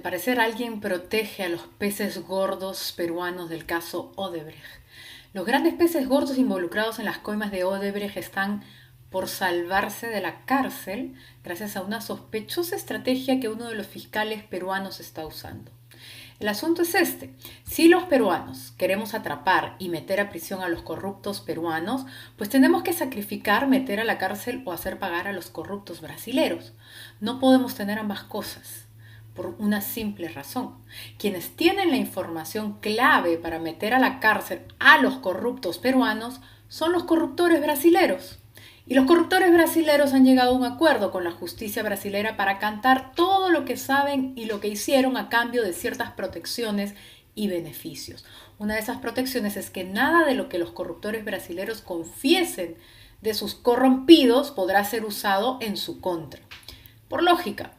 parecer alguien protege a los peces gordos peruanos del caso Odebrecht. Los grandes peces gordos involucrados en las coimas de Odebrecht están por salvarse de la cárcel gracias a una sospechosa estrategia que uno de los fiscales peruanos está usando. El asunto es este: si los peruanos queremos atrapar y meter a prisión a los corruptos peruanos, pues tenemos que sacrificar, meter a la cárcel o hacer pagar a los corruptos brasileros. No podemos tener ambas cosas, por una simple razón. Quienes tienen la información clave para meter a la cárcel a los corruptos peruanos son los corruptores brasileros. Y los corruptores brasileros han llegado a un acuerdo con la justicia brasilera para cantar todo lo que saben y lo que hicieron a cambio de ciertas protecciones y beneficios. Una de esas protecciones es que nada de lo que los corruptores brasileros confiesen de sus corrompidos podrá ser usado en su contra. Por lógica.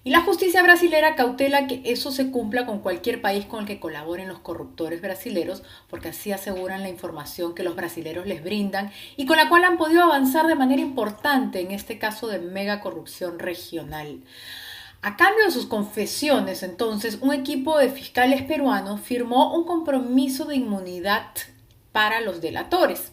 Y la justicia brasilera cautela que eso se cumpla con cualquier país con el que colaboren los corruptores brasileros, porque así aseguran la información que los brasileros les brindan y con la cual han podido avanzar de manera importante en este caso de mega corrupción regional. A cambio de sus confesiones, entonces, un equipo de fiscales peruanos firmó un compromiso de inmunidad para los delatores.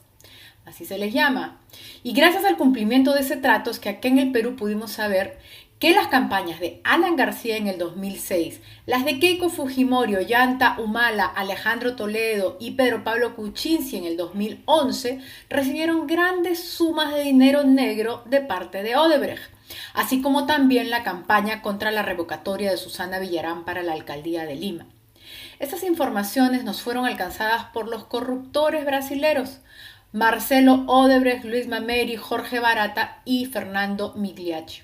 Así se les llama. Y gracias al cumplimiento de ese trato es que acá en el Perú pudimos saber que las campañas de Alan García en el 2006, las de Keiko Fujimori, Ollanta Humala, Alejandro Toledo y Pedro Pablo Kuczynski en el 2011 recibieron grandes sumas de dinero negro de parte de Odebrecht, así como también la campaña contra la revocatoria de Susana Villarán para la alcaldía de Lima. Estas informaciones nos fueron alcanzadas por los corruptores brasileros: Marcelo Odebrecht, Luis Mameri, Jorge Barata y Fernando Migliacci.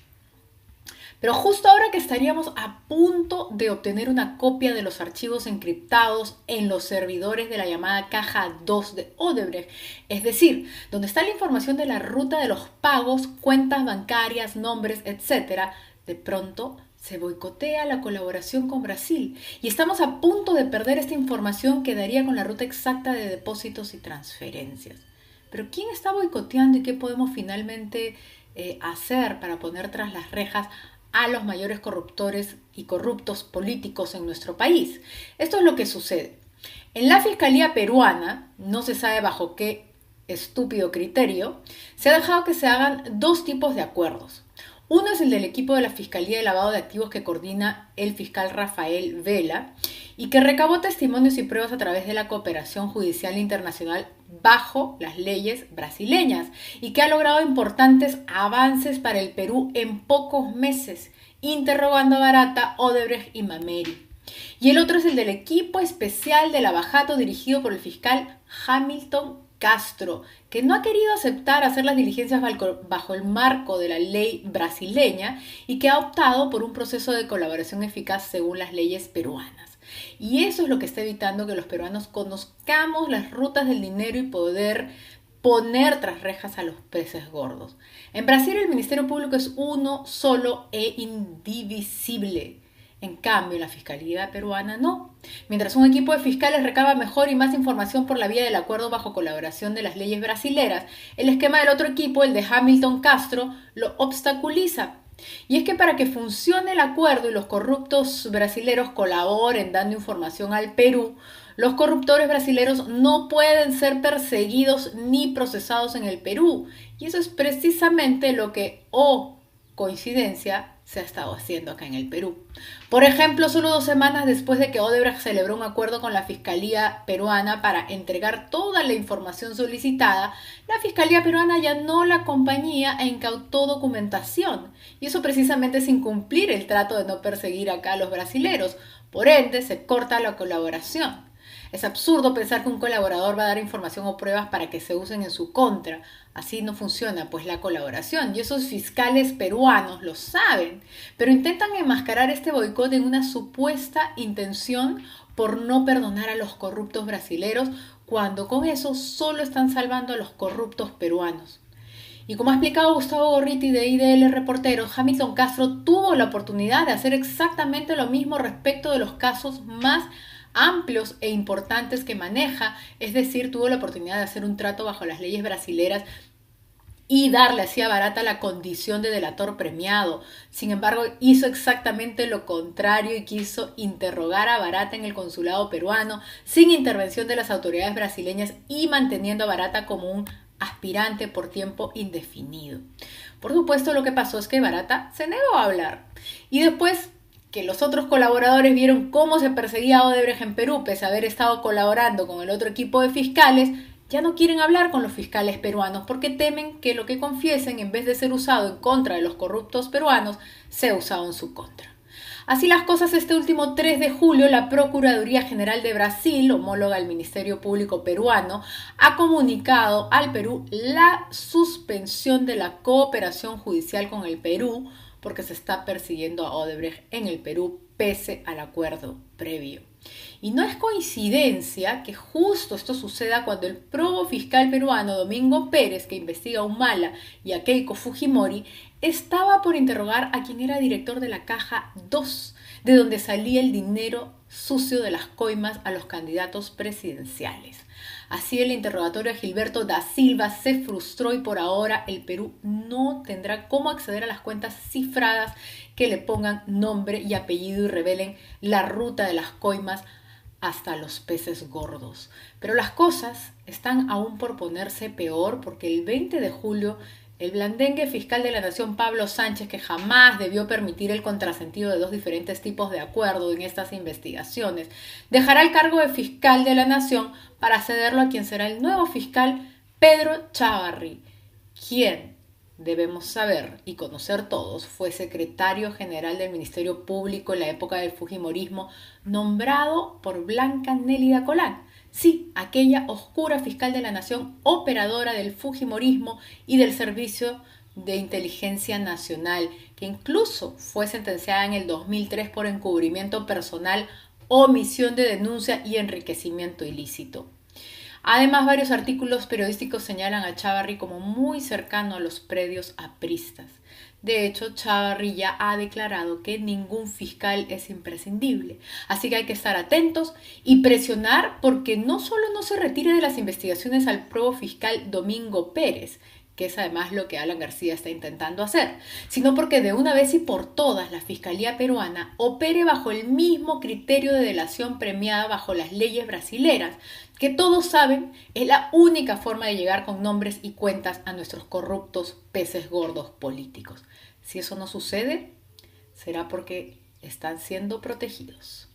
Pero justo ahora que estaríamos a punto de obtener una copia de los archivos encriptados en los servidores de la llamada caja 2 de Odebrecht, es decir, donde está la información de la ruta de los pagos, cuentas bancarias, nombres, etc., de pronto se boicotea la colaboración con Brasil y estamos a punto de perder esta información que daría con la ruta exacta de depósitos y transferencias. Pero ¿quién está boicoteando y qué podemos finalmente hacer para poner tras las rejas a los mayores corruptores y corruptos políticos en nuestro país? Esto es lo que sucede. En la Fiscalía peruana, no se sabe bajo qué estúpido criterio, se ha dejado que se hagan dos tipos de acuerdos. Uno es el del equipo de la Fiscalía de Lavado de Activos que coordina el fiscal Rafael Vela y que recabó testimonios y pruebas a través de la cooperación judicial internacional bajo las leyes brasileñas y que ha logrado importantes avances para el Perú en pocos meses, interrogando a Barata, Odebrecht y Mameri. Y el otro es el del equipo especial de Lavajato dirigido por el fiscal Hamilton Castro, que no ha querido aceptar hacer las diligencias bajo el marco de la ley brasileña y que ha optado por un proceso de colaboración eficaz según las leyes peruanas. Y eso es lo que está evitando que los peruanos conozcamos las rutas del dinero y poder poner tras rejas a los peces gordos. En Brasil el Ministerio Público es uno solo e indivisible. En cambio, la Fiscalía peruana no. Mientras un equipo de fiscales recaba mejor y más información por la vía del acuerdo bajo colaboración de las leyes brasileras, el esquema del otro equipo, el de Hamilton Castro, lo obstaculiza. Y es que para que funcione el acuerdo y los corruptos brasileros colaboren dando información al Perú, los corruptores brasileros no pueden ser perseguidos ni procesados en el Perú. Y eso es precisamente lo que, coincidencia, se ha estado haciendo acá en el Perú. Por ejemplo, solo 2 semanas después de que Odebrecht celebró un acuerdo con la Fiscalía peruana para entregar toda la información solicitada, la Fiscalía peruana allanó la compañía e incautó documentación. Y eso precisamente sin cumplir el trato de no perseguir acá a los brasileros. Por ende, se corta la colaboración. Es absurdo pensar que un colaborador va a dar información o pruebas para que se usen en su contra. Así no funciona pues la colaboración y esos fiscales peruanos lo saben, pero intentan enmascarar este boicot en una supuesta intención por no perdonar a los corruptos brasileros, cuando con eso solo están salvando a los corruptos peruanos. Y como ha explicado Gustavo Gorriti de IDL Reporteros, Hamilton Castro tuvo la oportunidad de hacer exactamente lo mismo respecto de los casos más amplios e importantes que maneja, es decir, tuvo la oportunidad de hacer un trato bajo las leyes brasileras y darle así a Barata la condición de delator premiado. Sin embargo, hizo exactamente lo contrario y quiso interrogar a Barata en el consulado peruano sin intervención de las autoridades brasileñas y manteniendo a Barata como un aspirante por tiempo indefinido. Por supuesto, lo que pasó es que Barata se negó a hablar. Y después que los otros colaboradores vieron cómo se perseguía a Odebrecht en Perú, pese a haber estado colaborando con el otro equipo de fiscales, ya no quieren hablar con los fiscales peruanos porque temen que lo que confiesen, en vez de ser usado en contra de los corruptos peruanos, sea usado en su contra. Así las cosas, este último 3 de julio, la Procuraduría General de Brasil, homóloga al Ministerio Público peruano, ha comunicado al Perú la suspensión de la cooperación judicial con el Perú porque se está persiguiendo a Odebrecht en el Perú pese al acuerdo previo. Y no es coincidencia que justo esto suceda cuando el probo fiscal peruano Domingo Pérez, que investiga a Humala y a Keiko Fujimori, estaba por interrogar a quien era director de la Caja 2, de donde salía el dinero sucio de las coimas a los candidatos presidenciales. Así el interrogatorio a Gilberto da Silva se frustró y por ahora el Perú no tendrá cómo acceder a las cuentas cifradas que le pongan nombre y apellido y revelen la ruta de las coimas hasta los peces gordos. Pero las cosas están aún por ponerse peor porque el 20 de julio el blandengue fiscal de la Nación Pablo Sánchez, que jamás debió permitir el contrasentido de dos diferentes tipos de acuerdo en estas investigaciones, dejará el cargo de fiscal de la Nación para cederlo a quien será el nuevo fiscal Pedro Chávarri, quien, debemos saber y conocer todos, fue secretario general del Ministerio Público en la época del Fujimorismo, nombrado por Blanca Nélida Colán. Sí, aquella oscura fiscal de la Nación, operadora del Fujimorismo y del Servicio de Inteligencia Nacional, que incluso fue sentenciada en el 2003 por encubrimiento personal, omisión de denuncia y enriquecimiento ilícito. Además, varios artículos periodísticos señalan a Chávarri como muy cercano a los predios apristas. De hecho, Chávarri ya ha declarado que ningún fiscal es imprescindible. Así que hay que estar atentos y presionar porque no solo no se retire de las investigaciones al probo fiscal Domingo Pérez, que es además lo que Alan García está intentando hacer, sino porque de una vez y por todas la Fiscalía peruana opere bajo el mismo criterio de delación premiada bajo las leyes brasileras, que todos saben es la única forma de llegar con nombres y cuentas a nuestros corruptos peces gordos políticos. Si eso no sucede, será porque están siendo protegidos.